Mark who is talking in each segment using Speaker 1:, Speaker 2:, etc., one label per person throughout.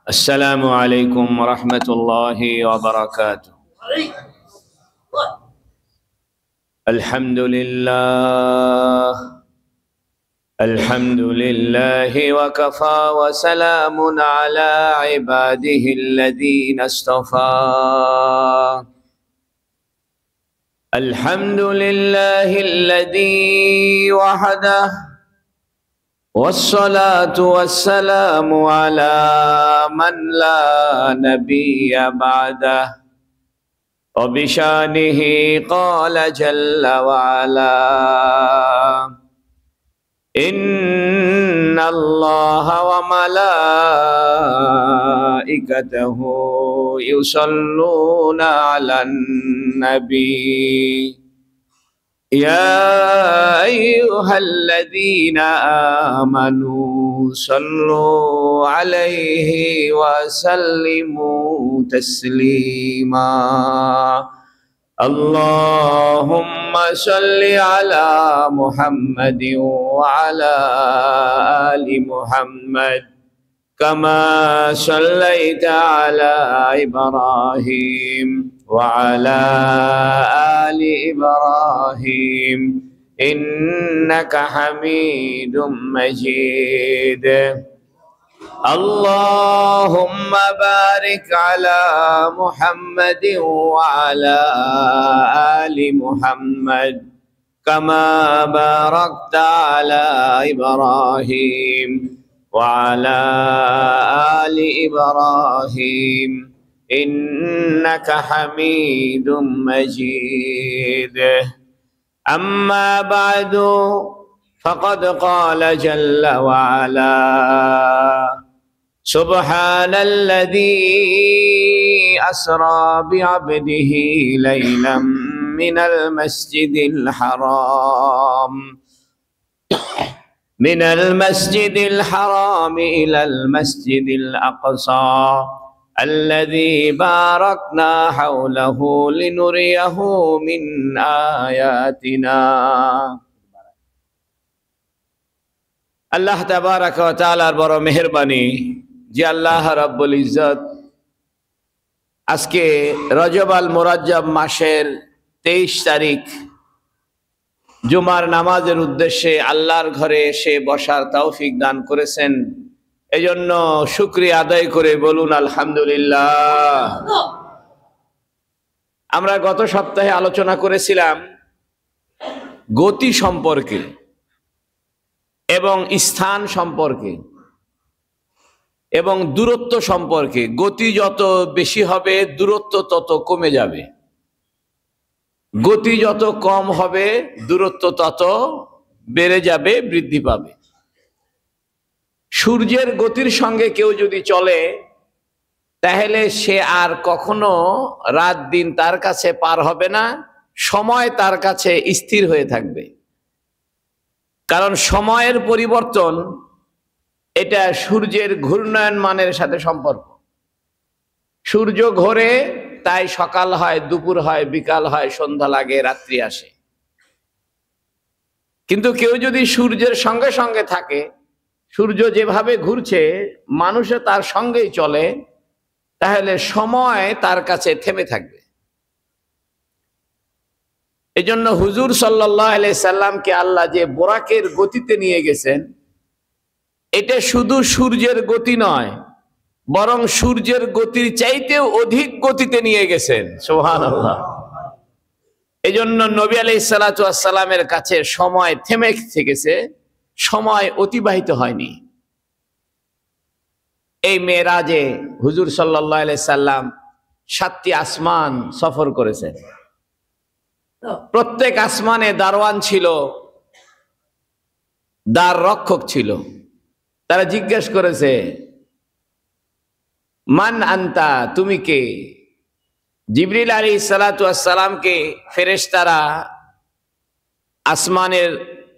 Speaker 1: السلام عليكم ورحمة الله وبركاته. الحمد لله وكفى وسلام على عباده الذين اصطفى. الحمد لله الذي وحده والصلاة والسلام على من لا نبي بعده وبشانه قال جل وعلا إن الله وملائكته يصلون على النبي يا أيها الذين آمنوا صلوا عليه وسلموا تسليما. اللهم صل على محمد وعلى آل محمد كما صليت على إبراهيم وعلى آل إبراهيم إنك حميد مجيد. اللهم بارك على محمد وعلى آل محمد كما باركت على إبراهيم وعلى آل إبراهيم إنك حميد مجيد. أما بعد فقد قال جل وعلا سبحان الذي أسرى بعبده ليلا من المسجد الحرام إلى المسجد الأقصى الذي باركنا حوله لنريه من آياتنا. আল্লাহ তাবারাক ওয়া তাআলার বড় মেহেরবানি যে আল্লাহ রাব্বুল ইজ্জত আজকে রজব আল মুরাজ্জব মাসের 23 তারিখ জুমার নামাজের উদ্দেশ্যে আল্লাহর ঘরে এসে বসার তৌফিক দান করেছেন। এজন্য শুকরিয়া আদায় করে বলুন আলহামদুলিল্লাহ। আমরা গত সপ্তাহে আলোচনা করেছিলাম গতি সম্পর্কে এবং স্থান সম্পর্কে এবং দূরত্ব সম্পর্কে। গতি যত বেশি হবে দূরত্ব তত কমে যাবে, গতি যত কম হবে দূরত্ব তত বেড়ে যাবে, বৃদ্ধি পাবে। সূর্যের গতির সঙ্গে কেউ যদি চলে তাহলে সে আর কখনো রাত দিন তার কাছে পার হবে না, সময় তার কাছে স্থির হয়ে থাকবে। কারণ সময়ের পরিবর্তন এটা সূর্যের ঘূর্ণায়মানের সাথে সম্পর্ক। সূর্য ঘোরে তাই সকাল হয়, দুপুর হয়, বিকাল হয়, সন্ধ্যা লাগে, রাত্রি আসে। কিন্তু কেউ যদি সূর্যের সঙ্গে সঙ্গে থাকে, সূর্য যেভাবে ঘুরছে মানুষে তার সঙ্গেই চলে, তাহলে সময় তার কাছে থেমে থাকবে। এজন্য হুজুর সাল্লাল্লাহু আলাইহি সাল্লামকে আল্লাহ যে বোরাকের গতিতে নিয়ে গেছেন, এটা শুধু সূর্যের গতি নয়, বরং সূর্যের গতির চাইতেও অধিক গতিতে নিয়ে গেছেন। সুবহানাল্লাহ। এজন্য নবী আলাইহিস সালাতু ওয়াস সালামের কাছে সময় থেমে থেকেছে, সময় অতিবাহিত হয়নি। এই মেরাজে হুজুর সাল্লাল্লাহু আলাইহি সাল্লাম 7টি আসমান সফর করেছেন। প্রত্যেক আসমানে দারওয়ান ছিল, দ্বার রক্ষক ছিল। তারা জিজ্ঞেস করেছে মান আনতা, তুমি কে? জিবরিল আলাইহিস সালাতু ওয়াস সালামকে ফেরেশতারা, আসমানের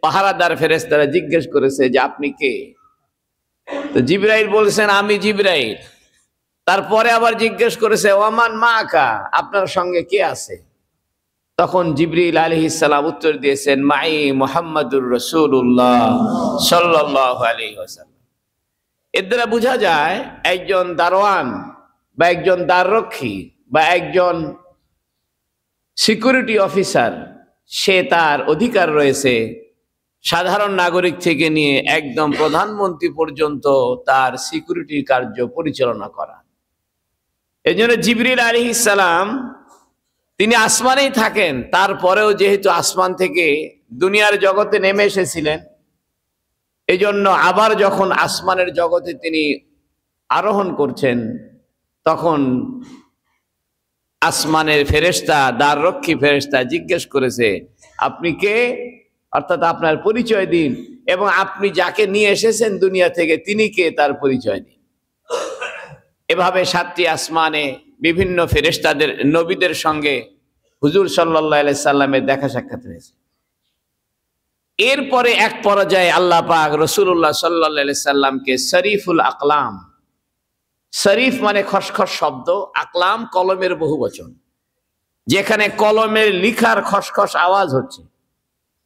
Speaker 1: পাহারাদার ফেরেশতারা জিজ্ঞেস করেছে যে আপনি কে? তো জিবরাইল বলছেন আমি জিবরাইল। তারপরে আবার জিজ্ঞেস করেছে ওয়ামান মাকা, আপনার সঙ্গে কে আছে? তখন জিবরিল আলাইহিস সালাম উত্তর দিয়েছেন মাই মুহাম্মাদুর রাসূলুল্লাহ সাল্লাল্লাহু আলাইহি ওয়াসাল্লাম। এর দ্বারা বোঝা যায় একজন দারোয়ান বা একজন দ্বাররক্ষী বা একজন সিকিউরিটি অফিসার, সে তার অধিকার রয়েছে সাধারণ নাগরিক থেকে নিয়ে একদম প্রধানমন্ত্রী পর্যন্ত তার সিকিউরিটির কার্য পরিচালনা করা। এই জন্য জিবরিল আলাইহিস সালাম তিনি আসমানেই থাকেন, তারপরেও যেহেতু আসমান থেকে দুনিয়ার জগতে নেমে এসেছিলেন, এই জন্য আবার যখন আসমানের জগতে তিনি আরোহণ করছেন, তখন আসমানের ফেরেশতা, দ্বাররক্ষী ফেরেশতা জিজ্ঞেস করেছে, আপনি কে? অর্থাৎ আপনার পরিচয় দিন, এবং আপনি যাকে নিয়ে এসেছেন দুনিয়া থেকে তিনি কে, তার পরিচয় দিন। এভাবে 7টি আসমানে বিভিন্ন ফেরেশতাদের, নবীদের সঙ্গে হুজুর সাল্লাল্লাহু আলাইহি সাল্লামের দেখা সাক্ষাৎ হয়েছে। এরপরে এক পর্যায়ে আল্লাহ পাক রাসূলুল্লাহ সাল্লাল্লাহু আলাইহি সাল্লামকে শরীফুল আকলাম, শরীফ মানে খসখস শব্দ, আকলাম কলমের বহুবচন, যেখানে কলমের লিখার খসখস আওয়াজ হচ্ছে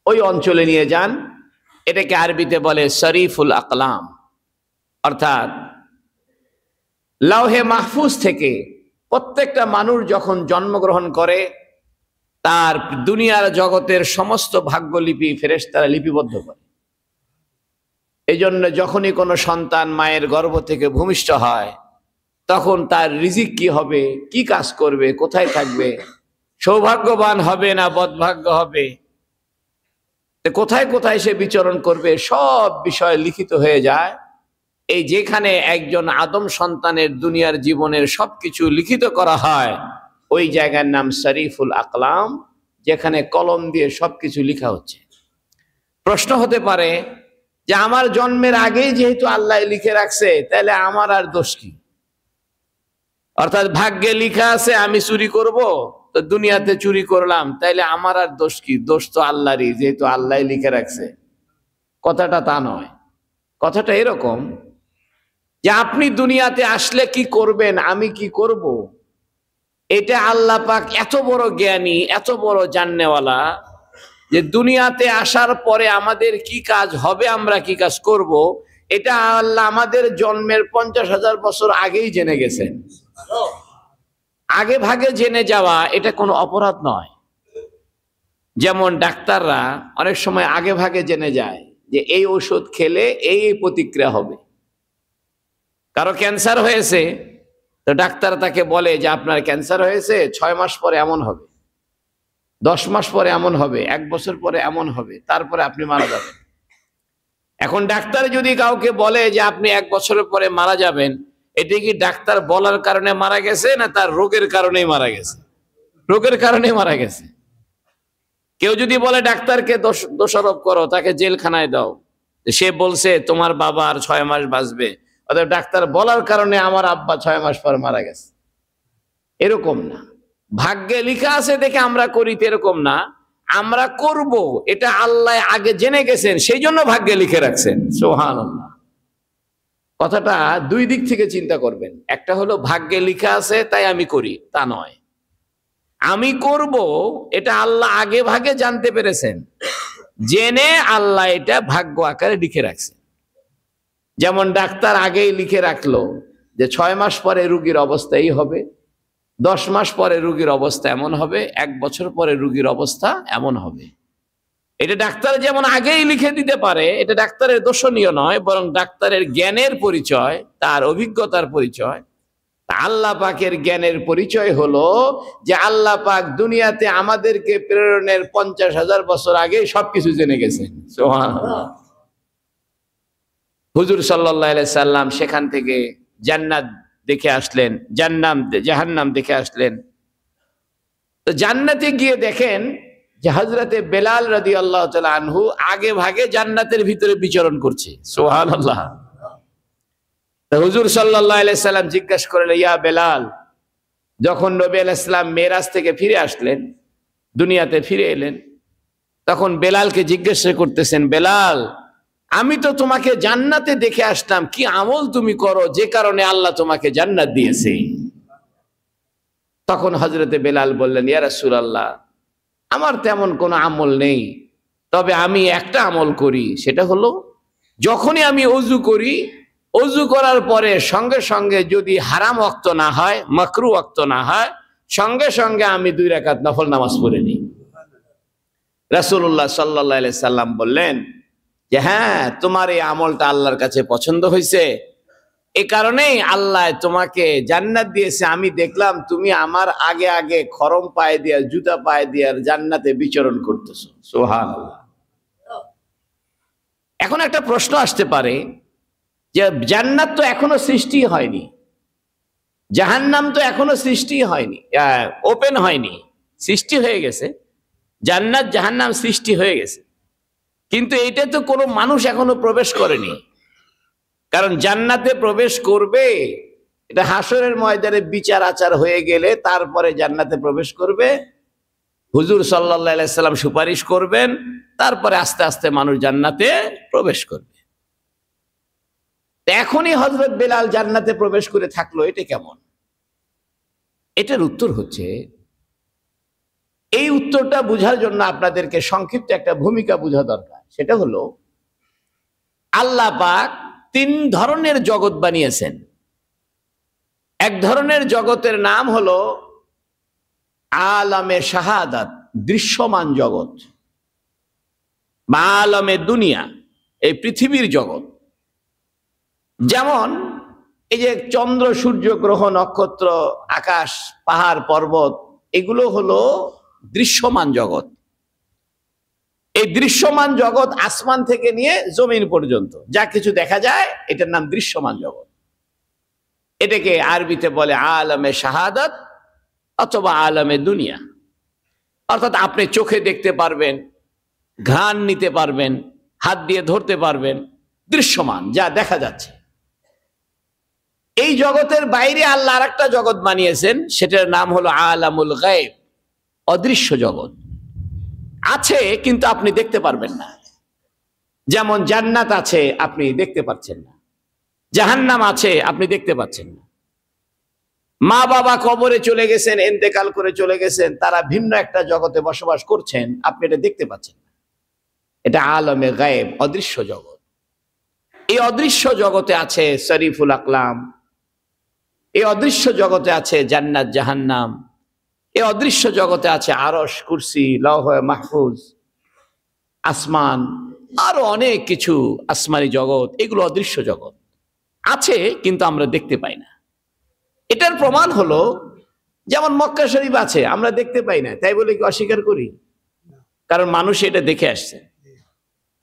Speaker 1: ওই অঞ্চলে নিয়ে যান। এটাকে আরবিতে বলে শরীফুল আকলাম। অর্থাৎ লাউহে মাহফুজ থেকে প্রত্যেকটা মানুষ যখন জন্মগ্রহণ করে, তার দুনিয়ার জগতের সমস্ত ভাগ্যলিপি ফেরেশতারা লিপিবদ্ধ করে। এই জন্য যখনই কোনো সন্তান মায়ের গর্ভ থেকে ভূমিষ্ঠ হয়, তখন তার রিজিক কি হবে, কি কাজ করবে, কোথায় থাকবে, সৌভাগ্যবান হবে না বদভাগ্য হবে, কোথায় কোথায় সে বিচরণ করবে, সব বিষয় লিখিত হয়ে যায়। এই যেখানে একজন আদম সন্তানের দুনিয়ার জীবনের সবকিছু লিখিত করা হয়, ওই জায়গার নাম শরীফুল আকলাম, যেখানে কলম দিয়ে সবকিছু লেখা হচ্ছে। প্রশ্ন হতে পারে যে আমার জন্মের আগেই যেহেতু আল্লাহ লিখে রাখছে, তাহলে আমার আর দোষ কি? অর্থাৎ ভাগ্যে লিখা আছে আমি চুরি করব, তো দুনিয়াতে চুরি করলাম, তাইলে আমার আর দোষ কি? দোষ তো আল্লাহরই, যেহেতু আল্লাহ লিখে রাখছে। কথাটা তা নয়। কথাটা এরকম যে আপনি দুনিয়াতে আসলে কি করবেন, আমি কি করব, এটা আল্লাহ পাক এত বড় জ্ঞানী, এত বড় জাননেওয়ালা, যে দুনিয়াতে আসার পরে আমাদের কি কাজ হবে, আমরা কি কাজ করব, এটা আল্লাহ আমাদের জন্মের 50,000 বছর আগেই জেনে গেছেন। আগে ভাগে জেনে যাওয়া এটা কোনো অপরাধ নয়। যেমন ডাক্তাররা অনেক সময় আগে ভাগে জেনে যায় যে এই ওষুধ খেলে এই প্রতিক্রিয়া হবে। কারো ক্যান্সার হয়েছে, তো ডাক্তার তাকে বলে যে আপনার ক্যান্সার হয়েছে, 6 মাস পরে এমন হবে, 10 মাস পরে এমন হবে, 1 বছর পরে এমন হবে, তারপরে আপনি মারা যাবেন। এখন ডাক্তার যদি কাউকে বলে যে আপনি 1 বছরের পরে মারা যাবেন, এটা কি ডাক্তার বলার কারণে মারা গেছে না তার রোগের কারণেই মারা গেছে? রোগের কারণেই মারা গেছে। কেউ যদি বলে ডাক্তারকে দোষারোপ করো, তাকে জেলখানায় দাও, সে বলছে তোমার বাবা আর 6 মাস বাঁচবে, অর্থাৎ ডাক্তার বলার কারণে আমার আব্বা 6 মাস পর মারা গেছে। এরকম না। ভাগ্যে লেখা আছে দেখে আমরা করি, এরকম না। আমরা করব এটা আল্লাহ আগে জেনে গেছেন, সেই জন্য ভাগ্যে লিখে রাখছেন। সুবহানাল্লাহ। কথাটা দুই দিক থেকে চিন্তা করবেন। একটা হলো ভাগ্যে লেখা আছে তাই আমি করি, তা নয়। আমি করব এটা আল্লাহ আগে ভাগে জানতে পেরেছেন, জেনে আল্লাহ এটা ভাগ্য আকারে লিখে রাখছেন। যেমন ডাক্তার আগেই লিখে রাখলো যে 6 মাস পরে রোগীর অবস্থা এই হবে, 10 মাস পরে রোগীর অবস্থা এমন হবে, 1 বছর পরে রোগীর অবস্থা এমন হবে। এটা ডাক্তার যেমন আগেই লিখে দিতে পারে, এটা ডাক্তারের দোষণীয় নয়, বরং ডাক্তারের জ্ঞানের পরিচয়, তার অভিজ্ঞতার পরিচয়। আল্লাহ পাকের জ্ঞানের পরিচয় হলো যে আল্লাহ পাক দুনিয়াতে আমাদেরকে প্রেরণের 50,000 বছর আগে সবকিছু জেনে গেছেন। সুবহানাল্লাহ। হুজুর সাল্লাল্লাহু আলাইহি সাল্লাম সেখান থেকে জান্নাত দেখে আসলেন, জাহান্নাম দেখে আসলেন। তো জান্নাতে গিয়ে দেখেন যে হযরতে বেলাল রাদিয়াল্লাহু তাআলা আনহু আগে ভাগে জান্নাতের ভিতরে বিচরণ করছে। সুবহানাল্লাহ। হুজুর সাল্লাল্লাহু আলাইহি সাল্লাম জিজ্ঞাসা করলেন, ইয়া বেলাল, যখন নবী আলাইহিস সালাম মেরাজ থেকে ফিরে আসলেন, দুনিয়াতে ফিরে এলেন, তখন বেলালকে জিজ্ঞাসা করতেছেন, বেলাল, আমি তো তোমাকে জান্নাতে দেখে আসলাম, কি আমল তুমি করো যে কারণে আল্লাহ তোমাকে জান্নাত দিয়েছে? তখন হযরতে বেলাল বললেন, ইয়া রাসূলুল্লাহ, আমার তেমন কোনো আমল নেই, তবে আমি একটা আমল করি, সেটা হলো যখনই আমি ওযু করি অজু করার পরে সঙ্গে সঙ্গে যদি হারাম ওয়াক্ত না হয়, মাকরু ওয়াক্ত না হয়, সঙ্গে সঙ্গে আমি 2 রাকাত নফল নামাজ পড়ে নিই। রাসূলুল্লাহ সাল্লাল্লাহু আলাইহি সাল্লাম বললেন যে হ্যাঁ, তোমার এই আমলটা আল্লাহর কাছে পছন্দ হয়েছে, এই কারণেই আল্লাহ তোমাকে জান্নাত দিয়েছে। আমি দেখলাম তুমি আমার আগে আগে খরম পায়ে দিয়া, জুতা পায়ে দিয়া জান্নাতে বিচরণ করতেছো। সুবহানাল্লাহ। এখন একটা প্রশ্ন আসতে পারে যে জান্নাত তো এখনো সৃষ্টি হয়নি, জাহান্নাম তো এখনো সৃষ্টি হয়নি, ওপেন হয়নি, সৃষ্টি হয়ে গেছে। জান্নাত জাহান্নাম সৃষ্টি হয়ে গেছে, কিন্তু এইটা তো কোনো মানুষ এখনো প্রবেশ করেনি। কারণ জান্নাতে প্রবেশ করবে এটা হাসরের ময়দানে বিচার আচার হয়ে গেলে তারপরে জান্নাতে প্রবেশ করবে। হুজুর সাল্লাল্লাহু আলাইহি সাল্লাম সুপারিশ করবেন, তারপরে আস্তে আস্তে মানুষ জান্নাতে প্রবেশ করবে। এখনই হযরত বেলাল জান্নাতে প্রবেশ করে থাকলো, এটা কেমন? এটার উত্তর হচ্ছে, এই উত্তরটা বোঝার জন্য আপনাদেরকে সংক্ষিপ্ত একটা ভূমিকা বোঝা দরকার। সেটা হলো, আল্লাহ পাক 3 ধরনের জগৎ বানিয়েছেন। এক ধরনের জগতের নাম হলো আলামে শাহাদাত, দৃশ্যমান জগৎ, বা আলামে দুনিয়া, এই পৃথিবীর জগৎ। যেমন এই যে চন্দ্র, সূর্য, গ্রহ, নক্ষত্র, আকাশ, পাহাড়, পর্বত, এগুলো হলো দৃশ্যমান জগৎ। এই দৃশ্যমান জগৎ আসমান থেকে নিয়ে জমিন পর্যন্ত যা কিছু দেখা যায় এটার নাম দৃশ্যমান জগৎ। এটাকে আরবিতে বলে আলামে শাহাদাত অথবা আলামে দুনিয়া। অর্থাৎ আপনি চোখে দেখতে পারবেন, ঘ্রাণ নিতে পারবেন, হাত দিয়ে ধরতে পারবেন, দৃশ্যমান যা দেখা যাচ্ছে। এই জগতের বাইরে আল্লাহ আরেকটা জগৎ বানিয়েছেন, সেটার নাম হলো আলামুল গায়ব, অদৃশ্য জগৎ। আছে কিন্তু আপনি দেখতে পারবেন না। যেমন জান্নাত আছে, আপনি দেখতে পাচ্ছেন না। জাহান্নাম আছে, আপনি দেখতে পাচ্ছেন না। মা বাবা কবরে চলে গেছেন, ইন্তেকাল করে চলে গেছেন, তারা ভিন্ন একটা জগতে বসবাস করছেন, আপনি এটা দেখতে পাচ্ছেন না। এটা আলমে গায়েব, অদৃশ্য জগৎ। এই অদৃশ্য জগতে আছে শরীফুল আকলাম, এই অদৃশ্য জগতে আছে জান্নাত জাহান্নাম, এই অদৃশ্য জগতে আছে আরশ, কুরসি, লৌহ মাহফুজ, আসমান, আরো অনেক কিছু, আসমানি জগৎ। এগুলো অদৃশ্য জগৎ আছে, কিন্তু আমরা দেখতে পাই না। এটার প্রমাণ হলো, যেমন মক্কা শরীফ আছে, আমরা দেখতে পাই না, তাই বলে কি অস্বীকার করি? কারণ মানুষ এটা দেখে আসছে।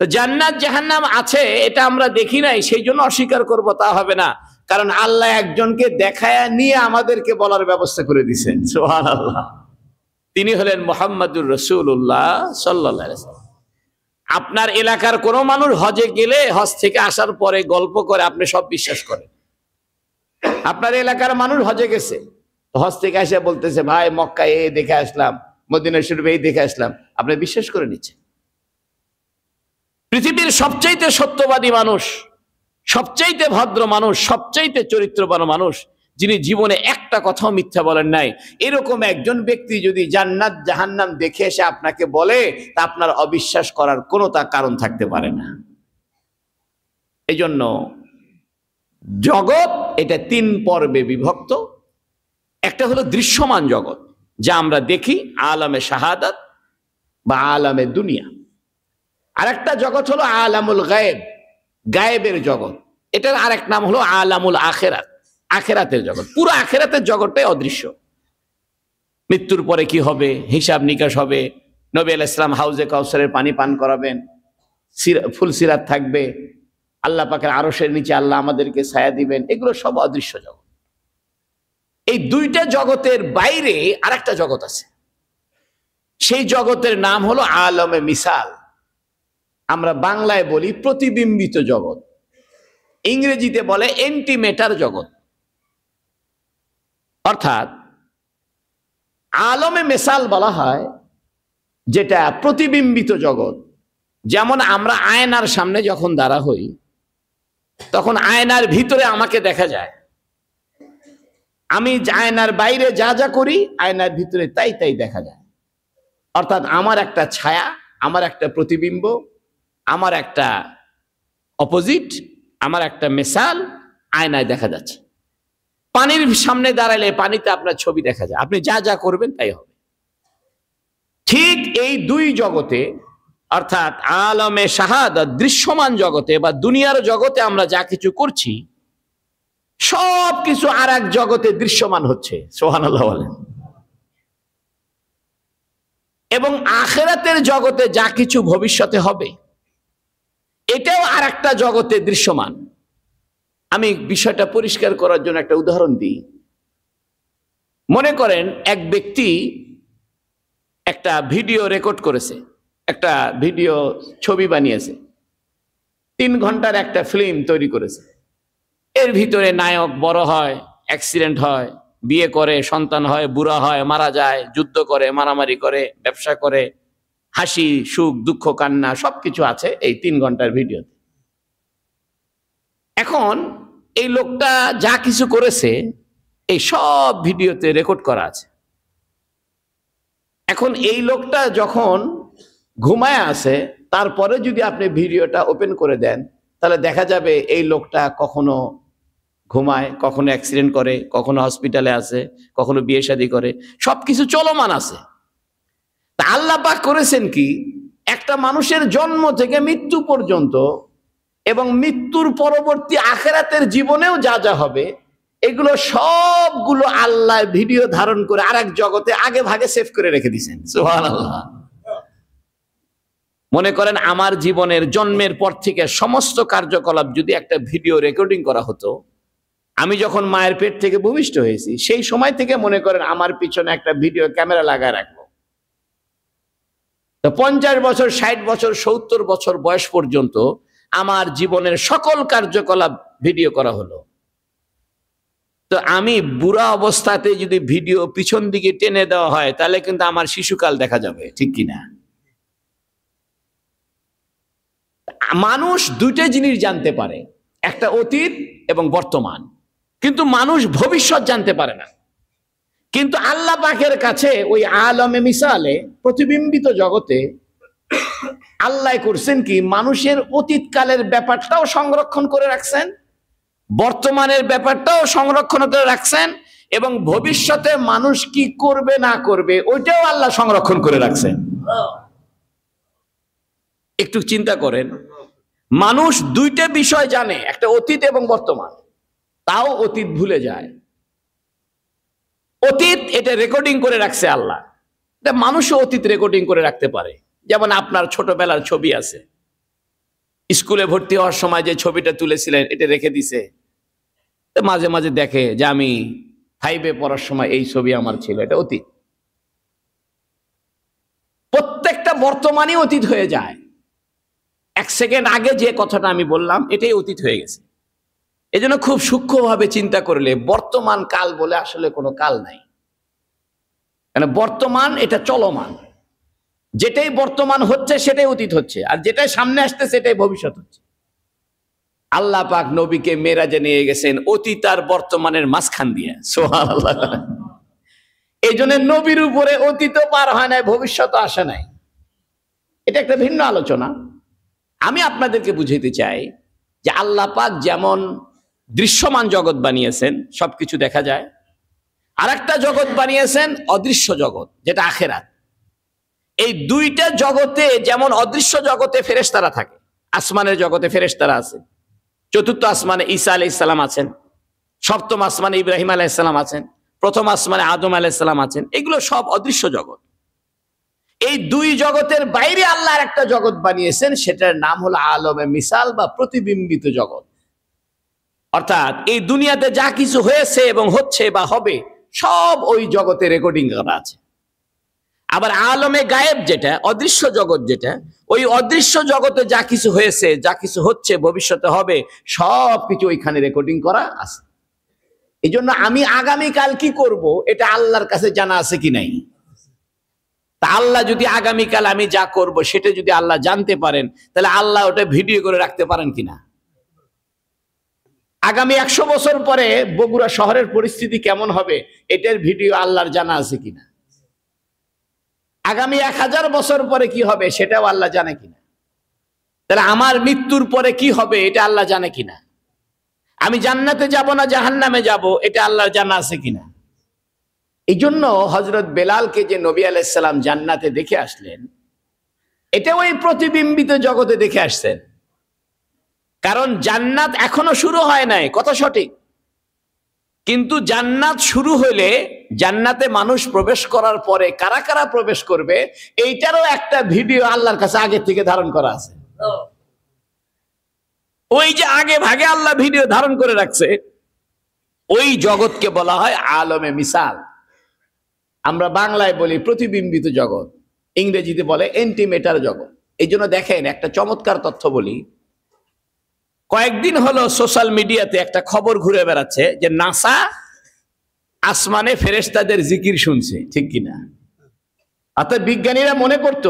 Speaker 1: তো জান্নাত জাহান্নাম আছে, এটা আমরা দেখি নাই, সেই জন্য অস্বীকার করব তা হবে না। কারণ আল্লাহ একজনকে দেখায়া নিয়ে আমাদেরকে বলার ব্যবস্থা করে দিয়েছেন। সুবহানাল্লাহ। তিনি হলেন মুহাম্মাদুর রাসূলুল্লাহ সাল্লাল্লাহু আলাইহি ওয়াসাল্লাম। আপনার এলাকার কোন মানুষ হজে গেলে হজ থেকে আসার পরে গল্প করে, আপনি সব বিশ্বাস করেন। আপনার এলাকার মানুষ হজে গেছে, হজ থেকে এসে বলতেছে, ভাই মক্কায় এই দেখে আসলাম, মদিনা শরীফে এই দেখে আসলাম, আপনি বিশ্বাস করে নিচ্ছেন। পৃথিবীর সবচাইতে সত্যবাদী মানুষ, সবচাইতে ভদ্র মানুষ, সবচাইতে চরিত্রবান মানুষ, যিনি জীবনে একটা কথাও মিথ্যা বলেন নাই, এরকম একজন ব্যক্তি যদি জান্নাত জাহান্নাম দেখে এসে আপনাকে বলে, তা আপনার অবিশ্বাস করার কোনো তা কারণ থাকতে পারে না। এই জন্য জগৎ এটা 3 পর্বে বিভক্ত। একটা হলো দৃশ্যমান জগৎ, যা আমরা দেখি, আলামে শাহাদাত বা আলামে দুনিয়া। আরেকটা জগৎ হলো আলামুল গায়েব, গায়েবের জগৎ। এটার আরেক নাম হলো আলামুল আখেরাত, আখেরাতের জগৎ। পুরো আখেরাতের জগৎটাই অদৃশ্য। মৃত্যুর পরে কি হবে, হিসাব নিকাশ হবে, নবী আলাইহিস সালাম হাউজে কাউসারের পানি পান করাবেন, ফুল সিরাত থাকবে, আল্লাহ পাকের আরশের নিচে আল্লাহ আমাদেরকে ছায়া দিবেন, এগুলো সব অদৃশ্য জগৎ। এই 2টা জগতের বাইরে আরেকটা জগৎ আছে, সেই জগতের নাম হলো আলমে মিসাল। আমরা বাংলায় বলি প্রতিবিম্বিত জগৎ, ইংরেজিতে বলে এন্টিমেটার জগৎ। অর্থাৎ আলমে মিসাল বলা হয় যেটা প্রতিবিম্বিত জগৎ। যেমন আমরা আয়নার সামনে যখন দাঁড়া হই, তখন আয়নার ভিতরে আমাকে দেখা যায়। আমি আয়নার বাইরে যা যা করি, আয়নার ভিতরে তাই তাই দেখা যায়। অর্থাৎ আমার একটা ছায়া, আমার একটা প্রতিবিম্ব, আমার একটা অপোজিট, আমার একটা মিসাল, আয়নায় দেখা যাচ্ছে, পানির সামনে দাঁড়ালে পানিতে আপনার ছবি দেখা যায়, আপনি যা যা করবেন তাই হবে। ঠিক এই দুই জগতে, অর্থাৎ আলমে শাহাদাত দৃশ্যমান জগতে বা দুনিয়ার জগতে আমরা যা কিছু করছি সব কিছু আর এক জগতে দৃশ্যমান হচ্ছে, সুবহানাল্লাহ বলেন। এবং আখিরাতের জগতে যা কিছু ভবিষ্যতে হবে এটাও আর একটা জগতে দৃশ্যমান। আমি বিষয়টা পরিষ্কার করার জন্য একটা উদাহরণ দিই। মনে করেন এক ব্যক্তি একটা ভিডিও রেকর্ড করেছে, একটা ভিডিও ছবি বানিয়েছে, 3 ঘন্টার একটা ফিল্ম তৈরি করেছে। এর ভিতরে নায়ক বড় হয়, অ্যাক্সিডেন্ট হয়, বিয়ে করে, সন্তান হয়, বুড়া হয়, মারা যায়, যুদ্ধ করে, মারামারি করে, ব্যবসা করে, হাসি সুখ দুঃখ কান্না সবকিছু আছে এই 3 ঘন্টার ভিডিওতে। এখন এই লোকটা যা কিছু করেছে এই সব ভিডিওতে রেকর্ড করা আছে। এখন এই লোকটা যখন ঘুমায় আছে, তারপরে যদি আপনি ভিডিওটা ওপেন করে দেন তাহলে দেখা যাবে এই লোকটা কখনো ঘুমায়, কখনো অ্যাক্সিডেন্ট করে, কখনো হসপিটালে আছে, কখনো বিয়ে শাদী করে, সবকিছু চলমান আছে। তা আল্লাহ পাক করেছেন কি, একটা মানুষের জন্ম থেকে মৃত্যু পর্যন্ত এবং মৃত্যুর পরবর্তী আখিরাতের জীবনেও যা যা হবে এগুলো সবগুলো আল্লাহ ভিডিও ধারণ করে আরেক জগতে আগে ভাগে সেভ করে রেখে দিয়েছেন, সুবহানাল্লাহ। মনে করেন আমার জীবনের জন্মের পর থেকে সমস্ত কার্যকলাপ যদি একটা ভিডিও রেকর্ডিং করা হতো, আমি যখন মায়ের পেট থেকে ভূমিষ্ঠ হয়েছি সেই সময় থেকে মনে করেন আমার পিছনে একটা ভিডিও ক্যামেরা লাগায় রাখবো, তো 50 বছর, 60 বছর, 70 বছর বয়স পর্যন্ত আমার জীবনের সকল কার্যকলাপ ভিডিও করা হলো। তো আমি বুড়া অবস্থাতে যদি ভিডিও পিছন দিকে টেনে দেওয়া হয় তাহলে কিন্তু আমার শিশুকাল দেখা যাবে, ঠিক কিনা? মানুষ দুইটা জিনিস জানতে পারে, একটা অতীত এবং বর্তমান, কিন্তু মানুষ ভবিষ্যৎ জানতে পারে না। কিন্তু আল্লাহ পাকের কাছে ওই আলমে মিসালে প্রতিবিম্বিত জগতে আল্লাহ করছেন কি, মানুষের অতীতকালের ব্যাপারটাও সংরক্ষণ করে রাখছেন, বর্তমানের ব্যাপারটাও সংরক্ষণ করে রাখছেন, এবং ভবিষ্যতে মানুষ কি করবে না করবে ওইটাও আল্লাহ সংরক্ষণ করে রাখছেন। একটু চিন্তা করেন, মানুষ দুইটা বিষয় জানে, একটা অতীত এবং বর্তমান, তাও অতীত ভুলে যায়। অতীত এটা রেকর্ডিং করে রাখছে আল্লাহ, এটা মানুষও অতীত রেকর্ডিং করে রাখতে পারে। যেমন আপনার ছোটবেলার ছবি আছে, স্কুলে ভর্তি হওয়ার সময় যে ছবিটা তুলেছিলেন এটা রেখে দিছে, মাঝে মাঝে দেখে যে আমি 5-এ পড়ার সময় এই ছবি আমার ছিল, এটা অতীত। প্রত্যেকটা বর্তমানই অতীত হয়ে যায়। 1 সেকেন্ড আগে যে কথাটা আমি বললাম এটাই অতীত হয়ে গেছে। এজন্য খুব সূক্ষ্মভাবে চিন্তা করলে বর্তমান কাল বলে আসলে কোনো কাল নাই, কারণ বর্তমান এটা চলমান, যেটাই বর্তমান হচ্ছে সেটাই অতীত হচ্ছে, আর যেটাই সামনে আসছে সেটাই ভবিষ্যৎ হচ্ছে। আল্লাহ পাক নবীকে মেরাজে নিয়ে গেছেন অতীত আর বর্তমানের মাঝখান দিয়ে, সুবহানাল্লাহ। এই জন্য নবীর উপরে অতীতও পার হয় নাই, ভবিষ্যৎও আসে নাই। এটা একটা ভিন্ন আলোচনা। আমি আপনাদেরকে বুঝাইতে চাই যে আল্লাহ পাক যেমন দৃশ্যমান জগৎ বানিয়েছেন, সবকিছু দেখা যায়, আর একটা জগৎ বানিয়েছেন অদৃশ্য জগৎ, যেটা আখিরাত। এই দুইটা জগতে যেমন অদৃশ্য জগতে ফেরেশতারা থাকে, আসমানের জগতে ফেরেশতারা আছে, 4র্থ আসমানে ঈসা আলাইহিস সালাম আছেন, 7ম আসমানে ইব্রাহিম আলাইহিস সালাম আছেন, 1ম আসমানে আদম আলাইহিস সালাম আছেন, এগুলো সব অদৃশ্য জগৎ। এই দুই জগতের বাইরে আল্লাহর একটা জগৎ বানিয়েছেন, সেটার নাম হলো আলমে মিসাল বা প্রতিবিম্বিত জগৎ। অর্থাৎ এই দুনিয়াতে যা কিছু হয়েছে এবং হচ্ছে বা হবে সব ওই জগতে রেকর্ডিং করা আছে। আবার আলমে গায়েব যেটা অদৃশ্য জগৎ, যেটা ওই অদৃশ্য জগতে যা কিছু হয়েছে, যা কিছু হচ্ছে, ভবিষ্যতে হবে, সব কিছু ওইখানে রেকর্ডিং করা আছে। এই জন্য আমি আগামীকাল কি করব এটা আল্লাহর কাছে জানা আছে কি নাই? তা আল্লাহ যদি আগামীকাল আমি যা করব সেটা যদি আল্লাহ জানতে পারেন তাহলে আল্লাহ ওটা ভিডিও করে রাখতে পারেন কিনা? আগামী 100 বছর পরে বগুড়া শহরের পরিস্থিতি কেমন হবে এটার ভিডিও আল্লাহর জানা আছে কিনা? আগামী 1000 বছর পরে কি হবে সেটাও আল্লাহ জানে কিনা? তাহলে আমার মৃত্যুর পরে কি হবে এটা আল্লাহ জানে কিনা? আমি জান্নাতে যাব না জাহান্নামে যাব, এটা আল্লাহর জানা আছে কিনা। এই জন্য হযরত বেলালকে যে নবী আলাইহিস সালাম জান্নাতে দেখে আসলেন, এটা ওই প্রতিবিম্বিত জগতে দেখে আসছেন। কারণ জান্নাত এখনো শুরু হয় নাই, কথা সঠিক, কিন্তু জান্নাত শুরু হলে জান্নাতে মানুষ প্রবেশ করার পরে কারা কারা প্রবেশ করবে এইটারও একটা ভিডিও আল্লাহর কাছে আগে থেকে ধারণ করা আছে। ওই যে আগে ভাগে আল্লাহ ভিডিও ধারণ করে রাখছে, ওই জগৎকে বলা হয় আলমে মিসাল। আমরা বাংলায় বলি প্রতিবিম্বিত জগৎ, ইংরেজিতে বলে এন্টিমেটার জগৎ। এই জন্য দেখেন একটা চমৎকার তথ্য বলি, কয়েকদিন হলো সোশ্যাল মিডিয়াতে একটা খবর ঘুরে বেড়াচ্ছে যে নাসা আসমানে ফেরেশতাদের জিকির শুনছে, ঠিক কিনা। অর্থাৎ বিজ্ঞানীরা মনে করত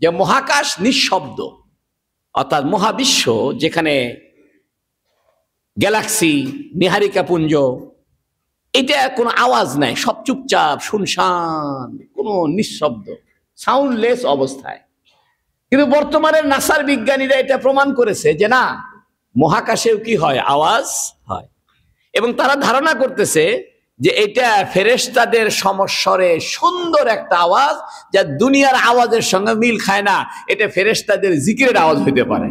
Speaker 1: যে মহাকাশ নিঃশব্দ, অর্থাৎ মহাবিশ্ব যেখানে গ্যালাক্সি, নীহারিকা পুঞ্জ, এটা কোনো আওয়াজ নাই, সব চুপচাপ শুনশান, কোনো নিঃশব্দ, সাউন্ডলেস অবস্থায়। কিন্তু বর্তমানে নাসার বিজ্ঞানীরা এটা প্রমাণ করেছে যে না, মহাকাশেও কি হয়, আওয়াজ হয়। এবং তারা ধারণা করতেছে যে এটা ফেরেশতাদের সমস্বরে সুন্দর একটা আওয়াজ, যা দুনিয়ার আওয়াজের সঙ্গে মিল খায় না। এটা ফেরেশতাদের জিকিরের আওয়াজ হইতে পারে,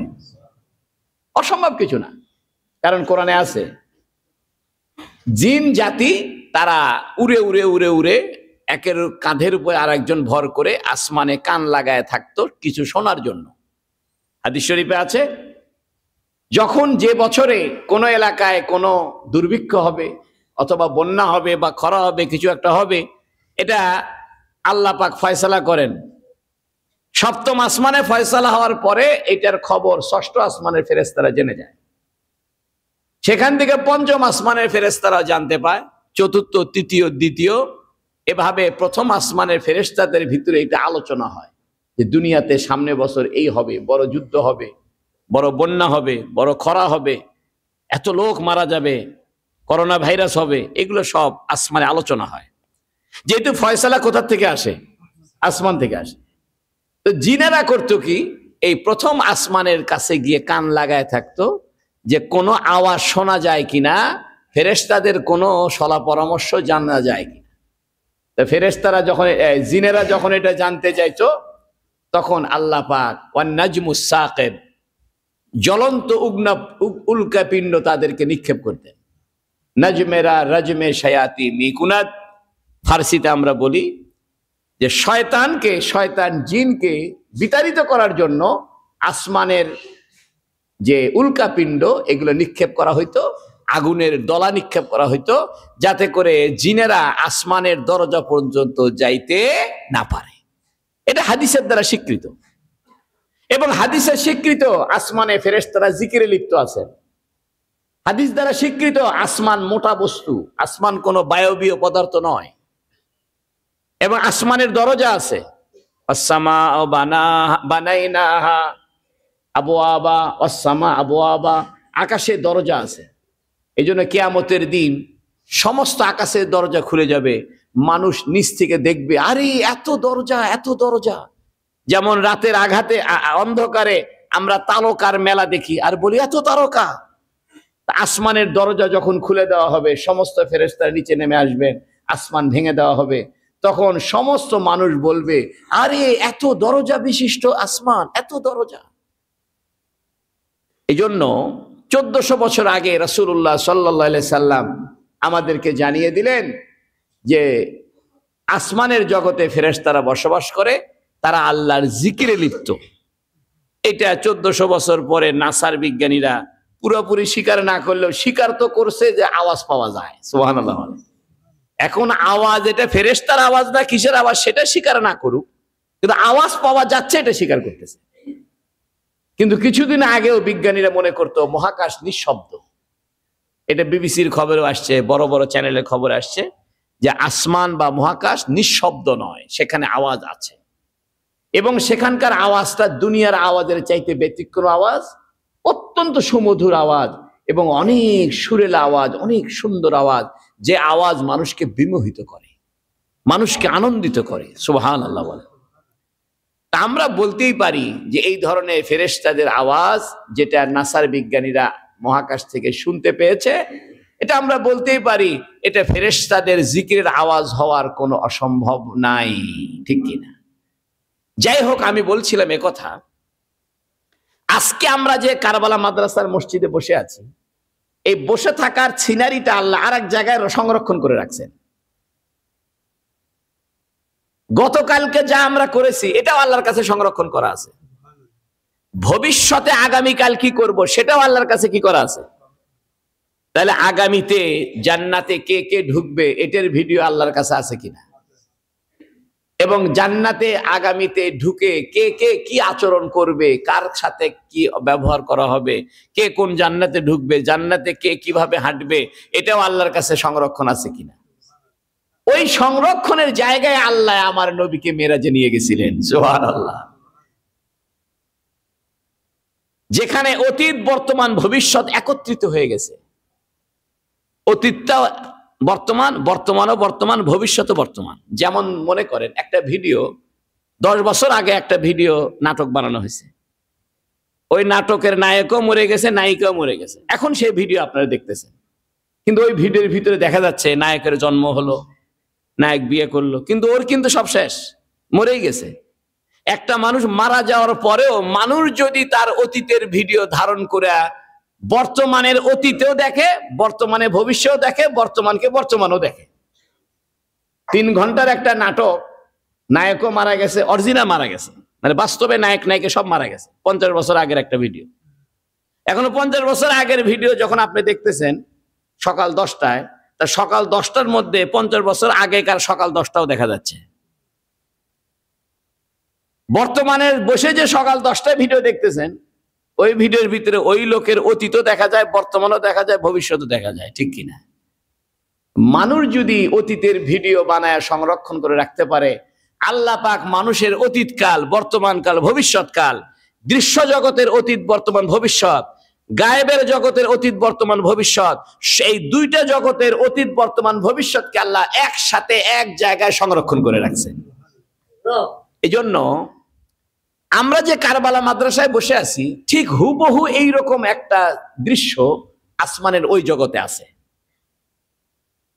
Speaker 1: অসম্ভব কিছু না। কারণ কোরআনে আছে জিন জাতি তারা উড়ে উড়ে উড়ে উড়ে একের কাঁধের উপর আর একজন ভর করে আসমানে কান লাগায় থাকতো কিছু শোনার জন্য। হাদিস শরীফে আছে, যখন যে বছরে কোনো এলাকায় কোনো দুর্ভিক্ষ হবে অথবা বন্যা হবে বা খরা হবে, কিছু একটা হবে, এটা আল্লাহ পাক ফয়সালা করেন। সপ্তম আসমানে ফয়সালা হওয়ার পরে এটার খবর ষষ্ঠ আসমানের ফেরেশতারা জেনে যায়, সেখান থেকে পঞ্চম আসমানের ফেরেশতারা জানতে পায়, চতুর্থ, তৃতীয়, দ্বিতীয়, এভাবে প্রথম আসমানের ফেরেশতাদের ভিতরে এটা আলোচনা হয় যে দুনিয়াতে সামনে বছর এই হবে, বড় যুদ্ধ হবে, বড় বন্যা হবে, বড় খরা হবে, এত লোক মারা যাবে, করোনা ভাইরাস হবে, এগুলো সব আসমানে আলোচনা হয়। যেহেতু ফয়সালা কোথা থেকে আসে, আসমান থেকে আসে, তো জিনেরা করতো কি, এই প্রথম আসমানের কাছে গিয়ে কান লাগায় থাকতো যে কোনো আওয়াজ শোনা যায় কিনা, ফেরেশতাদের কোনো সলা পরামর্শ জানা যায় কিনা। তো ফেরেশতারা যখন, জিনেরা যখন এটা জানতে চাইতো, তখন আল্লাহ পাক ওয়ান নাজমুস সাকিব, জ্বলন্ত উল্কাপিণ্ড তাদেরকে নিক্ষেপ করতেন। নাজমেরা রাজমে শায়াতি মিকুনাত, ফার্সিতে আমরা বলি যে শয়তানকে, শয়তান জিনকে বিতাড়িত করার জন্য আসমানের যে উল্কাপিণ্ড এগুলো নিক্ষেপ করা হইতো, আগুনের দলা নিক্ষেপ করা হইতো, যাতে করে জিনেরা আসমানের দরজা পর্যন্ত যাইতে না পারে। এটা হাদিসের দ্বারা স্বীকৃত। এবং হাদিসে স্বীকৃত আসমানে ফেরেশতারা জিকিরে লিপ্ত আছেন। হাদিস দ্বারা স্বীকৃত আসমান মোটা বস্তু, আসমান কোনো বায়বীয় পদার্থ নয়। এবং আসমানের দরজা আছে, আসসামা বানাইনাহা আবওয়াবা, আসসামা আবওয়াবা, আকাশের দরজা আছে। এই জন্য কিয়ামতের দিন সমস্ত আকাশের দরজা খুলে যাবে, মানুষ নিচ থেকে দেখবে, আরে এত দরজা, এত দরজা। যেমন রাতের আঘাতে অন্ধকারে আমরা তারকার মেলা দেখি আর বলি এত তারকা। আসমানের দরজা যখন খুলে দেওয়া হবে, সমস্ত ফেরেশতারা নিচে নেমে আসবেন, আসমান ভেঙে দেওয়া হবে, তখন সমস্ত মানুষ বলবে আরে এত দরজা বিশিষ্ট আসমান, এত দরজা। এই জন্য 1400 বছর আগে রাসূলুল্লাহ সাল্লাল্লাহু আলাইহি সাল্লাম আমাদেরকে জানিয়ে দিলেন যে আসমানের জগতে ফেরেশতারা বসবাস করে, তারা আল্লাহর জিকিরে লিপ্ত। এটা 1400 বছর পরে নাসার বিজ্ঞানীরা পুরোপুরি স্বীকার না করলেও স্বীকার তো করছে যে আওয়াজ পাওয়া যায়। সুবহানাল্লাহ। এখন আওয়াজ এটা ফেরেশতার আওয়াজ না কিসের আওয়াজ সেটা স্বীকার না করুক, কিন্তু আওয়াজ পাওয়া যাচ্ছে এটা স্বীকার করতেছে। কিন্তু কিছুদিন আগেও বিজ্ঞানীরা মনে করতো মহাকাশ নিঃশব্দ। এটা বিবিসির খবরও আসছে, বড় বড় চ্যানেলের খবর আসছে যে আসমান বা মহাকাশ নিঃশব্দ নয়, সেখানে আওয়াজ আছে। এবং সেখানকার আওয়াজটা দুনিয়ার আওয়াজের চাইতে ব্যতিক্রম আওয়াজ, অত্যন্ত সুমধুর আওয়াজ এবং অনেক সুরেলা আওয়াজ, অনেক সুন্দর আওয়াজ, যে আওয়াজ মানুষকে বিমোহিত করে, মানুষকে আনন্দিত করে। সুবহানাল্লাহ বলে। আমরা বলতেই পারি যে এই ধরনের ফেরেশতাদের আওয়াজ, যেটা নাসার বিজ্ঞানীরা মহাকাশ থেকে শুনতে পেয়েছে, এটা আমরা বলতেই পারি এটা ফেরেশতাদের জিকিরের আওয়াজ হওয়ার কোনো অসম্ভব নাই, ঠিক কিনা? যাই হোক, আমি বলছিলাম কথা, আজকে আমরা যে কারবালা মাদ্রাসার মসজিদে বসে আছি, এই বসে থাকার সিনারিটা আল্লাহ আর এক জায়গায় সংরক্ষণ করে রাখছেন। গতকালকে যা আমরা করেছি এটাও আল্লাহর কাছে সংরক্ষণ করা আছে। ভবিষ্যতে আগামীকাল কি করব সেটাও আল্লাহর কাছে কি করা আছে। তাহলে আগামীতে জান্নাতে কে কে ঢুকবে এটার ভিডিও আল্লাহর কাছে আছে কিনা, এবং জান্নাতে আগামীতে ঢুকে কে কে কি আচরণ করবে, কার সাথে কি ব্যবহার করা হবে, কে কোন জান্নাতে ঢুকবে, জান্নাতে কে কিভাবে হাঁটবে, এটাও আল্লাহর কাছে সংরক্ষণ আছে কিনা। ওই সংরক্ষণের জায়গায় আল্লাহ আমার নবীকে মেরাজে নিয়ে গেছিলেন, সুবহানাল্লাহ। যেখানে অতীত বর্তমান ভবিষ্যৎ একত্রিত হয়ে গেছে। অতীতটা বর্তমান, বর্তমানও বর্তমান, ভবিষ্যৎও বর্তমান। যেমন মনে করেন একটা ভিডিও 10 বছর আগে একটা ভিডিও নাটক বানানো হয়েছে, ওই নাটকের নায়কও মরে গেছে, নায়িকাও মরে গেছে, এখন সেই ভিডিও আপনারা দেখতেছেন, কিন্তু ওই ভিডিওর ভিতরে দেখা যাচ্ছে নায়কের জন্ম হলো, নায়ক বিয়ে করলো, কিন্তু ওর কিন্তু সব শেষ, মরেই গেছে। একটা মানুষ মারা যাওয়ার পরেও মানুষ যদি তার অতীতের ভিডিও ধারণ করে বর্তমানের অতীতেও দেখে, বর্তমানে ভবিষ্যতেও দেখে, বর্তমানকে বর্তমানও দেখে। 3 ঘন্টার একটা নাটক, নায়কও মারা গেছে, অরিজিনাল মারা গেছে, মানে বাস্তবে নায়ক নায়িকা সব মারা গেছে। 50 বছর আগের একটা ভিডিও, এখনো 50 বছর আগের ভিডিও যখন আপনি দেখতেছেন সকাল 10টায়, তা সকাল 10টার মধ্যে 50 বছর আগেকার সকাল 10টাও দেখা যাচ্ছে। বর্তমানের বসে যে সকাল 10টায় ভিডিও দেখতেছেন, ওই ভিডিওর ভিতরে ওই লোকের অতীতও দেখা যায়, বর্তমানও দেখা যায়, ভবিষ্যৎও দেখা যায়, ঠিক কিনা? মানুষ যদি অতীতের ভিডিও বানায় সংরক্ষণ করে রাখতে পারে, আল্লাহ পাক মানুষের অতীতকাল, বর্তমানকাল, ভবিষ্যৎকাল, দৃশ্য জগতের অতীত বর্তমান ভবিষ্যৎ, গায়েবের জগতের অতীত বর্তমান ভবিষ্যৎ, সেই দুইটা জগতের অতীত বর্তমান ভবিষ্যৎকে আল্লাহ একসাথে এক জায়গায় সংরক্ষণ করে রাখছে। এই জন্য আমরা যে কারবালা মাদ্রাসায় বসে আছি, ঠিক হুবহু এইরকম একটা দৃশ্য আসমানের ওই জগতে আছে।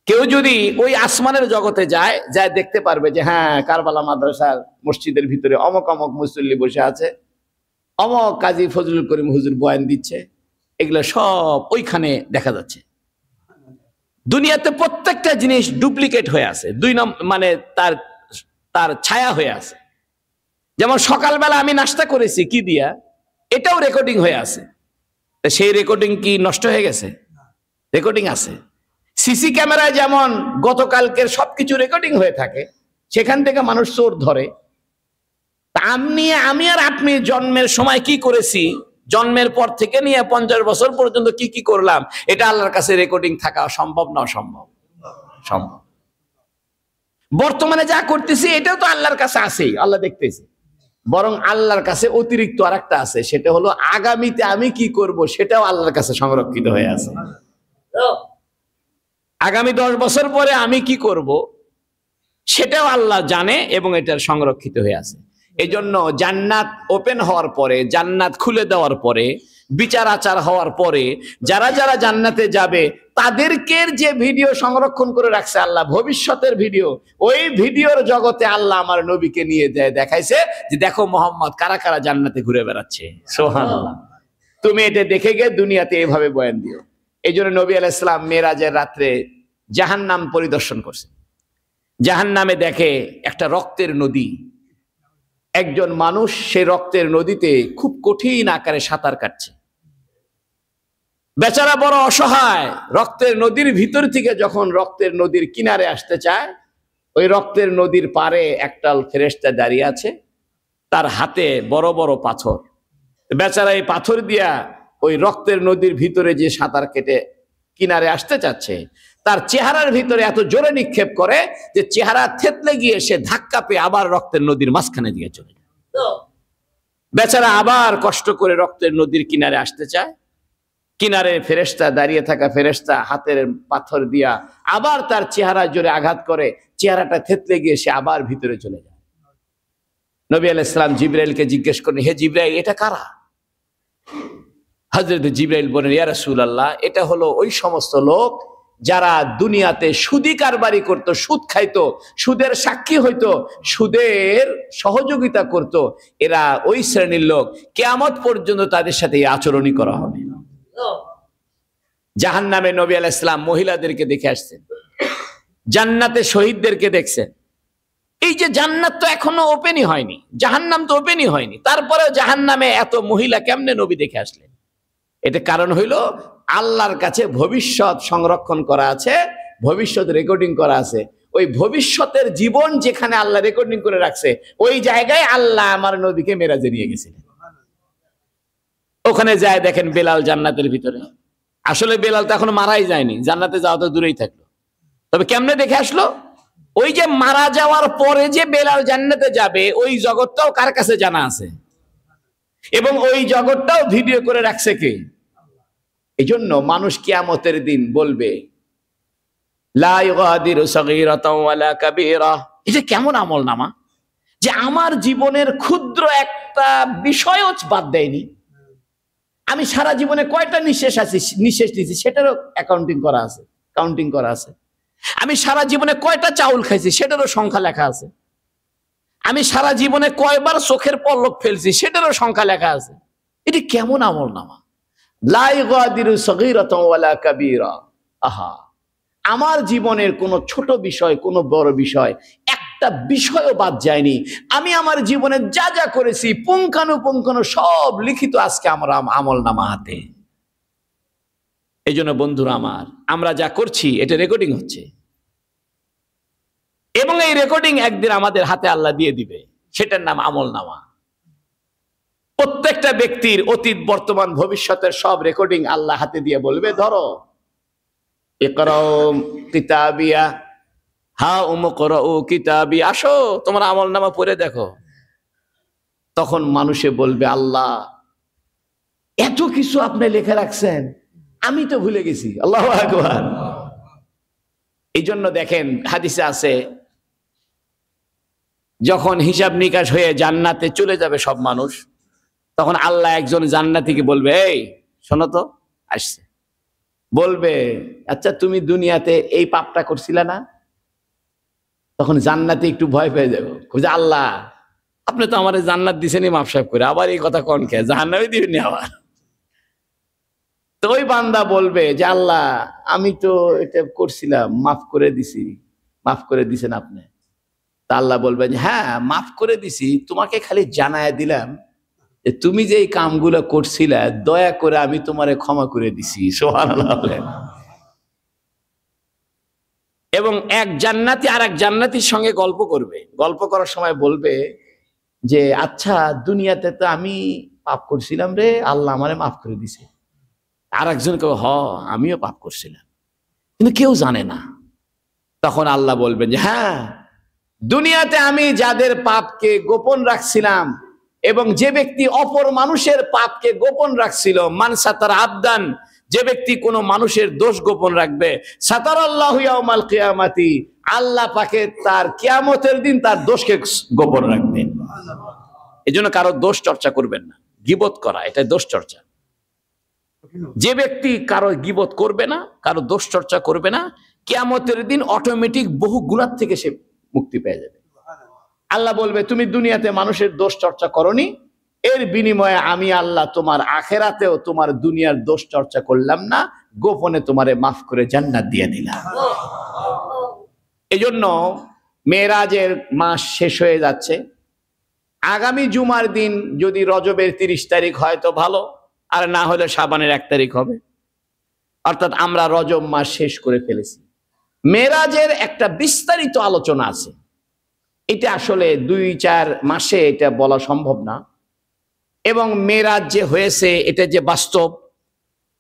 Speaker 1: কেউ যদি ওই আসমানের জগতে যায় দেখতে পারবে যে হ্যাঁ, কারবালা মাদ্রাসার মসজিদের ভিতরে অমক অমক মুসল্লি বসে আছে, অমক কাজী ফজলুল করিম হুজুর বয়ান দিচ্ছে, এগুলো সব ওইখানে দেখা যাচ্ছে। দুনিয়াতে প্রত্যেকটা জিনিস ডুপ্লিকেট হয়ে আছে, মানে তার ছায়া হয়ে আছে। যেমন সকালবেলা আমি নাস্তা করেছি কি দিয়া, এটাও রেকর্ডিং হয়ে আছে। সেই রেকর্ডিং কি নষ্ট হয়ে গেছে? রেকর্ডিং আছে। সিসি ক্যামেরায় যেমন গতকালকের সবকিছু রেকর্ডিং হয়ে থাকে, সেখান থেকে মানুষ চোর ধরে। আমি আর আপনি জন্মের সময় কি করেছি, জন্মের পর থেকে নিয়ে 50 বছর পর্যন্ত কি কি করলাম, এটা আল্লাহর কাছে রেকর্ডিং থাকা সম্ভব না? অসম্ভব? সম্ভব। বর্তমানে যা করতেছি এটাও তো আল্লাহর কাছে আছেই, আল্লাহ দেখতেছি। বরং আল্লাহর কাছে অতিরিক্ত আরেকটা আছে, সেটা হলো আগামীতে আমি কি করব সেটাও আল্লাহর কাছে সংরক্ষিত হয়ে আছে। আগামী 10 বছর পরে আমি কি করব সেটাও আল্লাহ জানে, এবং এটার সংরক্ষিত হয়ে আছে। এই জন্য জান্নাত ওপেন হওয়ার পরে, জান্নাত খুলে দেওয়ার পরে, বিচার আচার হওয়ার পরে যারা যারা জান্নাতে যাবে তাদেরকে যে ভিডিও সংরক্ষণ করে রাখছে আল্লাহ, ভবিষ্যতের ভিডিও, ওই ভিডিওর জগতে আল্লাহ আমার নবীকে নিয়ে যায়, দেখাইছে যে দেখো মোহাম্মদ কারা কারা জান্নাতে ঘুরে বেড়াচ্ছে। সুবহানাল্লাহ। তুমি এটা দেখে গিয়ে দুনিয়াতে এভাবে বয়ান দিও। এই জন্য নবী আলাইহিস সালাম মেরাজের রাত্রে জাহান্নাম পরিদর্শন করছে। জাহান্নামে দেখে একটা রক্তের নদী, একজন মানুষ সেই রক্তের নদীতে খুব কঠিন আকারে সাঁতার কাটছে। বেচারা বড় অসহায়, রক্তের নদীর ভিতর থেকে যখন রক্তের নদীর কিনারে আসতে চায়, ওই রক্তের নদীর পারে একটা ফেরেশতা দাঁড়িয়ে আছে, তার হাতে বড় বড় পাথর। বেচারা এই পাথর দিয়া ওই রক্তের নদীর ভিতরে যে সাঁতার কেটে কিনারে আসতে চাচ্ছে, তার চেহারার ভিতরে এত জোরে নিক্ষেপ করে যে চেহারা থেতলে গিয়ে সে ধাক্কা পেয়ে আবার রক্তের নদীর মাঝখানে দিয়ে চলে যায়। বেচারা আবার কষ্ট করে রক্তের নদীর কিনারে আসতে চায়, কিনারে ফেরেশতা দাঁড়িয়ে থাকা ফেরেশতা হাতের পাথর দিয়া আবার তার চেহারা জোরে আঘাত করে, চেহারাটা থেতলে গিয়ে সে আবার ভিতরে চলে যায়। নবী আলাইহিস সালাম জিবরাইলকে জিজ্ঞেস করেন, হে জিবরাইল, এটা কারা? হযরত জিবরাইল বলেন, ইয়া রাসূলুল্লাহ, এটা হলো ওই সমস্ত লোক যারা দুনিয়াতে সুদি কারবারি করত, সুদ খাইতো, সুদের সাক্ষী হইতো, সুদের সহযোগিতা করত, এরা ওই শ্রেণীর লোক। কিয়ামত পর্যন্ত তাদের সাথে এই আচরণই করা হবে। জাহান্নামে নবী আলাইহিস সালাম মহিলাদেরকে দেখে আসছেন, জান্নাতে শহীদদেরকে দেখছেন। এই যে জান্নাত তো এখনো ওপেনই হয়নি, জাহান্নাম তো ওপেনই হয়নি, তারপরে জাহান্নামে এত মহিলা কেমনে নবী দেখে আসলেন? এটা কারণ হইল আল্লাহর কাছে ভবিষ্যৎ সংরক্ষণ করা আছে, ভবিষ্যৎ রেকর্ডিং করা আছে। ওই ভবিষ্যতের জীবন যেখানে আল্লাহ রেকর্ডিং করে রাখছে, ওই জায়গায় আল্লাহ আমার নবীকে মেরাজে নিয়ে গেছিলেন। ওখানে যায় দেখেন বেলাল জান্নাতের ভিতরে। আসলে বেলাল তো এখনো মারাই যায়নি, জান্নাতে যাওয়া তো দূরেই থাকলো। তবে কেমনে দেখে আসলো? ওই যে মারা যাওয়ার পরে যে বেলাল জান্নাতে যাবে, ওই জগৎটাও কার কাছে জানা আছে, এবং ওই জগৎটাও ভিডিও করে রাখছে কে? এই জন্য মানুষ কিয়ামতের দিন বলবে, লা ইউগাদিরু সাগীরাতাও ওয়ালা কাবীরা। এটা কেমন আমল নামা যে আমার জীবনের ক্ষুদ্র একটা বিষয়ও বাদ দেয়নি। আমি সারা জীবনে কয়টা নিঃশ্বাস নিয়েছি সেটারও অ্যাকাউন্টিং করা আছে, কাউন্টিং করা আছে। আমি সারা জীবনে কয়টা চাউল খাইছি সেটারও সংখ্যা লেখা আছে। আমি সারা জীবনে কয়বার চোখের পলক ফেলছি সেটারও সংখ্যা লেখা আছে। এটি কেমন আমল নামা? লা ইউগাদিরু সাগীরাতাও ওয়ালা কাবীরা। আহা, আমার জীবনের কোনো ছোট বিষয়, কোনো বড় বিষয়, একটা বিষয়ও বাদ যায়নি। আমি আমার জীবনে যা যা করেছি পুঙ্খানুপুঙ্খানু সব লিখিত আজকে আমার আমল নামা হাতে। এই জন্য বন্ধুরা আমার, আমরা যা করছি এটা রেকর্ডিং হচ্ছে, এবং এই রেকর্ডিং একদিন আমাদের হাতে আল্লাহ দিয়ে দিবে, সেটার নাম আমল নামা। প্রত্যেকটা ব্যক্তির অতীত, বর্তমান, ভবিষ্যতের সব রেকর্ডিং আল্লাহ হাতে দিয়ে বলবে, ধরো ইকরাউ কিতাবিয়া হা উমকরাউ কিতাবি, আসো তোমার আমল নামা পড়ে দেখো। তখন মানুষে বলবে, আল্লাহ এত কিছু আপনি লিখে রাখছেন, আমি তো ভুলে গেছি। আল্লাহু আকবার। এই জন্য দেখেন হাদিসে আছে, যখন হিসাব নিকাশ হয়ে জান্নাতে চলে যাবে সব মানুষ, তখন আল্লাহ একজন জান্নাতীকে বলবে, এই শোনো তো, আসছে, বলবে, আচ্ছা তুমি দুনিয়াতে এই পাপটা করছিলে না? তখন জান্নাতে একটু ভয় পেয়ে যাবো, আল্লাহ আপনি তো আমার জান্নাত দিছেনই মাফ সাহেব করে, আবার এই কথা কোন খেয়ে জাহান্নামে দিবেন আবার? তো ওই বান্দা বলবে যে, আল্লাহ আমি তো এটা করছিলাম, মাফ করে দিছি। মাফ করে দিছেন আপনি? তা আল্লাহ বলবেন, হ্যাঁ মাফ করে দিছি, তোমাকে খালি জানায় দিলাম যে তুমি যে এই কামগুলো করছিলে, দয়া করে আমি তোমারে ক্ষমা করে দিছি। সুবহানাল্লাহ। এবং এক জান্নাতি আর এক জান্নাতির সঙ্গে গল্প করবে, গল্প করার সময় বলবে যে, আচ্ছা দুনিয়াতে তো আমি পাপ করছিলাম রে, আল্লাহ আমারে মাফ করে দিছে। আর একজনকে, আমিও পাপ করছিলাম, কিন্তু কেউ জানে না। তখন আল্লাহ বলবেন যে, হ্যাঁ দুনিয়াতে আমি যাদের পাপকে গোপন রাখছিলাম, এবং যে ব্যক্তি অপর মানুষের পাপকে গোপন রাখছিল, মান সাতারা আবদান, যে ব্যক্তি কোনো মানুষের দোষ গোপন রাখবে, সাতারাল্লাহু ইয়াউমাল কিয়ামাতি, আল্লাহ পাকে তার কিয়ামতের দিন তার দোষকে গোপন রাখবেন। এজন্য কারো দোষ চর্চা করবেন না, গীবত করা এটা দোষ চর্চা। যে ব্যক্তি কারো গীবত করবে না, কারো দোষ চর্চা করবে না, কিয়ামতের দিন অটোমেটিক বহু গুনাহ থেকে সে মুক্তি পেয়ে যাবে। আল্লাহ বলবে, তুমি দুনিয়াতে মানুষের দোষ চর্চা করনি, এর বিনিময়ে আমি আল্লাহ তোমার আখেরাতেও তোমার দুনিয়ার দোষ চর্চা করলাম না, গোপনে তোমারে মাফ করে জান্নাত দিয়ে দিলাম। এজন্য মেরাজের মাস শেষ হয়ে যাচ্ছে। আগামী জুমার দিন যদি রজবের 30 তারিখ হয় তো ভালো, আর না হলে শাবানের 1 তারিখ হবে। অর্থাৎ আমরা রজব মাস শেষ করে ফেলেছি। মেরাজের একটা বিস্তারিত আলোচনা আছে, এটা আসলে 2-4 মাসে এটা বলা সম্ভব না। এবং মেরাজ যে হয়েছে এটা যে বাস্তব,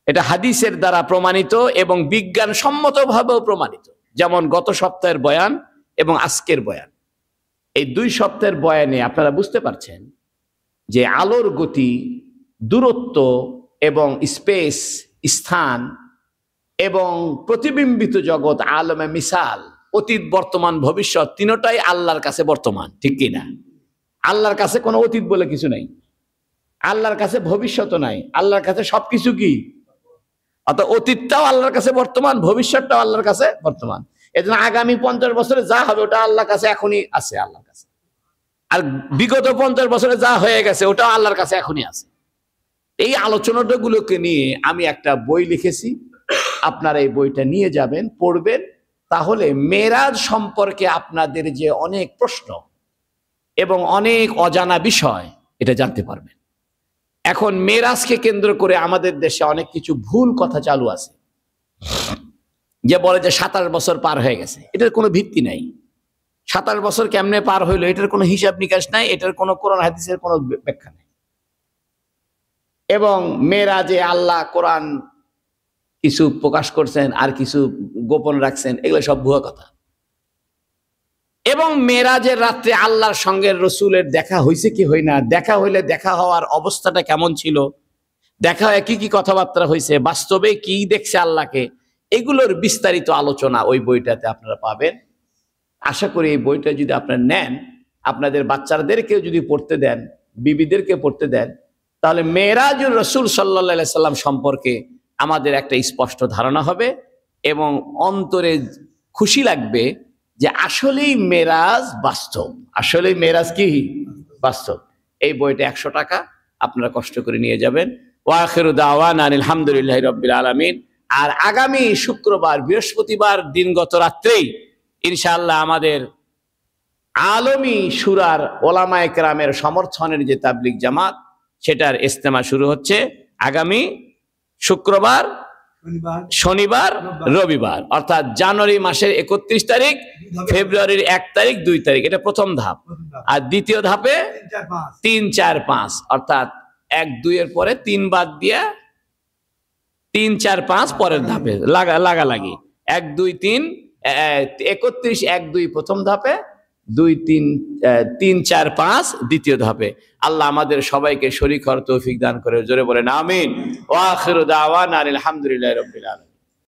Speaker 1: এটা হাদিসের দ্বারা প্রমাণিত এবং বিজ্ঞানসম্মতভাবেও প্রমাণিত। যেমন গত সপ্তাহের বয়ান এবং আজকের বয়ান, এই 2 সপ্তাহের বয়ানে আপনারা বুঝতে পারছেন যে আলোর গতি, দূরত্ব এবং স্পেস, স্থান এবং প্রতিবিম্বিত জগৎ, আলমে মিসাল, অতীত, বর্তমান, ভবিষ্যৎ, তিনটাই আল্লাহর কাছে বর্তমান, ঠিক কিনা? আল্লাহর কাছে কোনো অতীত বলে কিছু নাই, আল্লাহর কাছে ভবিষ্যৎ নাই, আল্লাহর কাছে সবকিছু কি, অর্থাৎ অতীতটাও আল্লাহর কাছে বর্তমান, ভবিষ্যৎটাও আল্লাহর কাছে বর্তমান। এজন্য আগামী 50 বছরে যা হবে ওটা আল্লাহর কাছে এখনই আছে, আল্লাহর কাছে। আর বিগত 50 বছরে যা হয়ে গেছে ওটাও আল্লাহর কাছে এখনই আছে। এই আলোচনাগুলোকে নিয়ে আমি একটা বই লিখেছি, আপনারা এই বইটা নিয়ে যাবেন, পড়বেন, তাহলে মেরাজ সম্পর্কে আপনাদের যে অনেক প্রশ্ন এবং অনেক অজানা বিষয় এটা জানতে পারবেন। এখন মেরাজকে কেন্দ্র করে আমাদের দেশে অনেক কিছু ভুল কথা চালু আছে, যে বলে যে 27 বছর পার হয়ে গেছে। এটার কোনো ভিত্তি নাই। 27 বছর কেমনে পার হইলো এটার কোনো হিসাব নিকাশ নাই, এটার কোনো কোরআন হাদিসের কোনো ব্যাখ্যা নেই। এবং মেরাজে আল্লাহ কোরআন কিছু প্রকাশ করছেন আর কিছু গোপন রাখছেন, এগুলো সব ভুয়া কথা। এবং মেরাজের রাত্রে আল্লাহর সঙ্গে রসুলের দেখা হয়েছে কি হয় না, দেখা হইলে দেখা হওয়ার অবস্থাটা কেমন ছিল, দেখা হয় কি কি কথাবার্তা হয়েছে, বাস্তবে কি দেখছে আল্লাহকে, এগুলোর বিস্তারিত আলোচনা ওই বইটাতে আপনারা পাবেন। আশা করি এই বইটা যদি আপনারা নেন, আপনাদের বাচ্চাদেরকেও যদি পড়তে দেন, বিবিদেরকে পড়তে দেন, তাহলে মেরাজুর রসুল সাল্লাল্লাহু আলাইহি সাল্লাম সম্পর্কে আমাদের একটা স্পষ্ট ধারণা হবে এবং অন্তরে খুশি লাগবে যে আসলেই মেরাজ বাস্তব, আসলেই মেরাজ কি বাস্তব। এই বইটা 100 টাকা, আপনারা কষ্ট করে নিয়ে যাবেন। ওয়া আখিরু দাওয়ানা আলহামদুলিল্লাহি রাব্বিল আলামিন। আর আগামী শুক্রবার, বৃহস্পতিবার দিনগত রাত্রেই ইনশাআল্লাহ আমাদের আলমী সুরার ওলামায়ে কেরামের সমর্থনের যে তাবলিগ জামাত, সেটার ইজতেমা শুরু হচ্ছে আগামী শুক্রবার, শনিবার, রবিবার, অর্থাৎ জানুয়ারি মাসের 31 তারিখ, ফেব্রুয়ারির 1 তারিখ, 2 তারিখ, এটা প্রথম ধাপ। আর দ্বিতীয় ধাপে 3, 4, 5, অর্থাৎ 1, 2 এর পরে 3 বাদ দিয়া 3, 4, 5 পরের ধাপে লাগালাগি। 1, 2, 3, 31, 1, 2 প্রথম ধাপে, 2, 3, 4, 5 দ্বিতীয় ধাপে। আল্লাহ আমাদের সবাইকে শরীক হওয়ার তৌফিক দান করে, জোরে বলেন আমিন। ওয়া আখিরু দাওয়ানা আলহামদুলিল্লাহি রাব্বিল আলামিন।